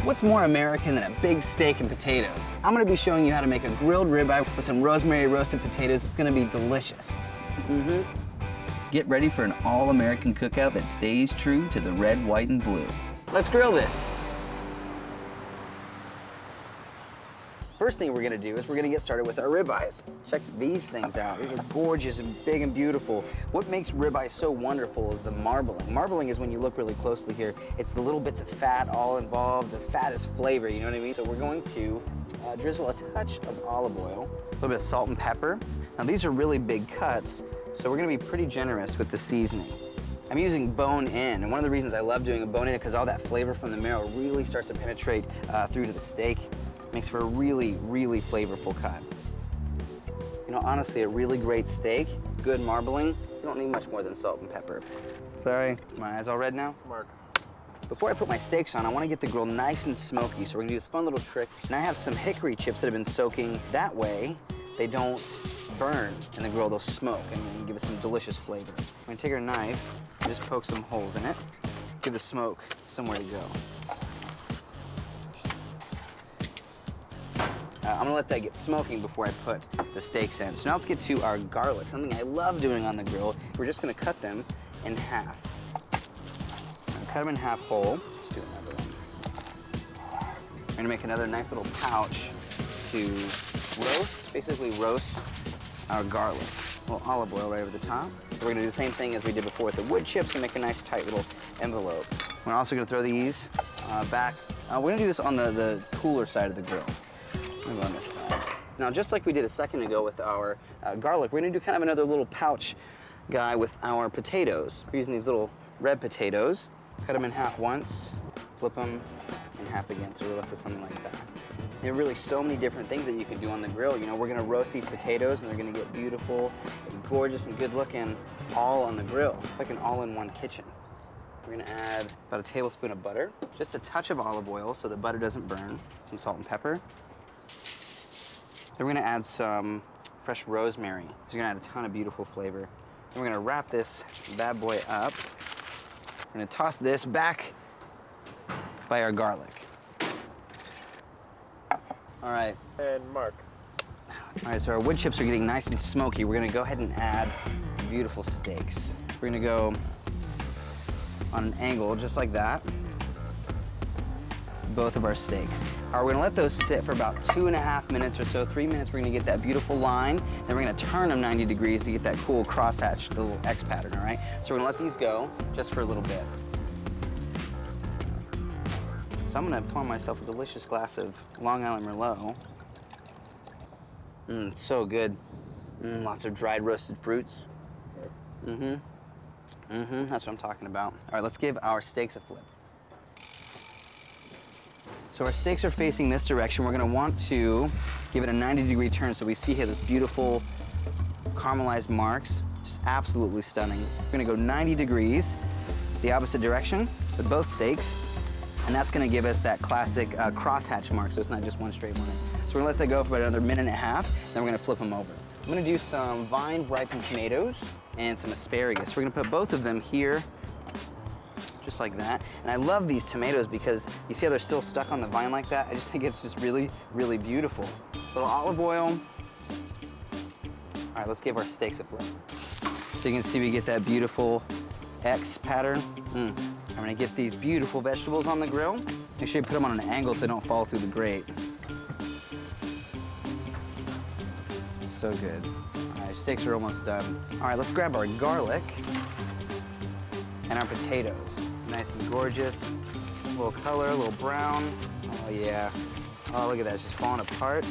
What's more American than a big steak and potatoes? I'm gonna be showing you how to make a grilled ribeye with some rosemary roasted potatoes. It's gonna be delicious. Get ready for an all-American cookout that stays true to the red, white, and blue. Let's grill this. First thing we're gonna do is we're gonna get started with our ribeyes. Check these things out. These are gorgeous and big and beautiful. What makes ribeye so wonderful is the marbling. Marbling is when you look really closely here, it's the little bits of fat all involved. The fat is flavor, you know what I mean? So we're going to drizzle a touch of olive oil, a little bit of salt and pepper. Now these are really big cuts, so we're gonna be pretty generous with the seasoning. I'm using bone-in, and one of the reasons I love doing a bone-in is because all that flavor from the marrow really starts to penetrate through to the steak. Makes for a really, really flavorful cut. You know, honestly, a really great steak, good marbling, you don't need much more than salt and pepper. Sorry, my eyes all red now? Mark. Before I put my steaks on, I want to get the grill nice and smoky, so we're gonna do this fun little trick. And I have some hickory chips that have been soaking. That way, they don't burn in the grill, they'll smoke and give us some delicious flavor. I'm gonna take our knife and just poke some holes in it, give the smoke somewhere to go. I'm gonna let that get smoking before I put the steaks in. So now let's get to our garlic, something I love doing on the grill. We're just gonna cut them in half. Cut them in half whole. Let's do another one. We're gonna make another nice little pouch to roast, basically roast our garlic. A little olive oil right over the top. We're gonna do the same thing as we did before with the wood chips and make a nice tight little envelope. We're also gonna throw these back. We're gonna do this on the cooler side of the grill. On this side. Now, just like we did a second ago with our garlic, we're gonna do kind of another little pouch guy with our potatoes. We're using these little red potatoes. Cut them in half once, flip them in half again, so we're left with something like that. There are really so many different things that you can do on the grill. You know, we're gonna roast these potatoes and they're gonna get beautiful and gorgeous and good looking all on the grill. It's like an all-in-one kitchen. We're gonna add about a tablespoon of butter, just a touch of olive oil so the butter doesn't burn, some salt and pepper. Then we're gonna add some fresh rosemary. So you're gonna add a ton of beautiful flavor. Then we're gonna wrap this bad boy up. We're gonna toss this back by our garlic. All right. And Mark. All right, so our wood chips are getting nice and smoky. We're gonna go ahead and add beautiful steaks. We're gonna go on an angle just like that. Both of our steaks. All right, we're gonna let those sit for about 2.5 minutes or so, 3 minutes. We're gonna get that beautiful line, then we're gonna turn them 90 degrees to get that cool crosshatch, the little X pattern, all right? So we're gonna let these go just for a little bit. So I'm gonna pour myself a delicious glass of Long Island Merlot. It's so good. Lots of dried roasted fruits. That's what I'm talking about. All right, let's give our steaks a flip. So our steaks are facing this direction. We're gonna want to give it a 90-degree turn so we see here those beautiful caramelized marks. Just absolutely stunning. We're gonna go 90 degrees, the opposite direction with both steaks, and that's gonna give us that classic crosshatch mark, so it's not just one straight line. So we're gonna let that go for about another 1.5 minutes, then we're gonna flip them over. I'm gonna do some vine ripened tomatoes and some asparagus. We're gonna put both of them here, just like that. And I love these tomatoes because you see how they're still stuck on the vine like that? I just think it's just really, really beautiful. A little olive oil. All right, let's give our steaks a flip. So you can see we get that beautiful X pattern. I'm gonna get these beautiful vegetables on the grill. Make sure you put them on an angle so they don't fall through the grate. So good. All right, steaks are almost done. All right, let's grab our garlic and our potatoes. Nice and gorgeous. A little color, a little brown. Oh yeah. Oh, look at that, it's just falling apart.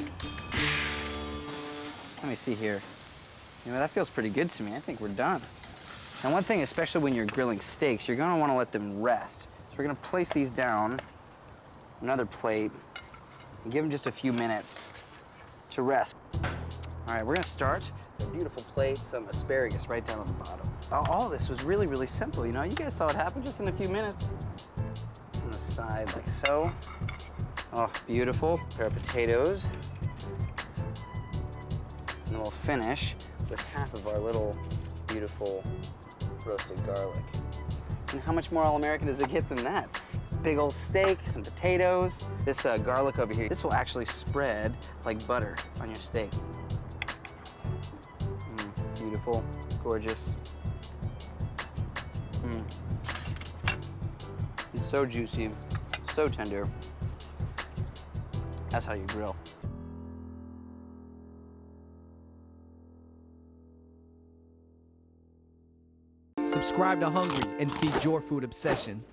Let me see here. You know, that feels pretty good to me. I think we're done. And one thing, especially when you're grilling steaks, you're gonna wanna let them rest. So we're gonna place these down on another plate and give them just a few minutes to rest. All right, we're gonna start with a beautiful plate, some asparagus right down on the bottom. All this was really, really simple, you know? You guys saw it happen just in a few minutes. On the side like so. Oh, beautiful. Pair of potatoes. And then we'll finish with half of our little beautiful roasted garlic. And how much more all-American does it get than that? This big old steak, some potatoes, this garlic over here. This will actually spread like butter on your steak. Beautiful, gorgeous. It's so juicy, so tender. That's how you grill. Subscribe to Hungry and feed your food obsession.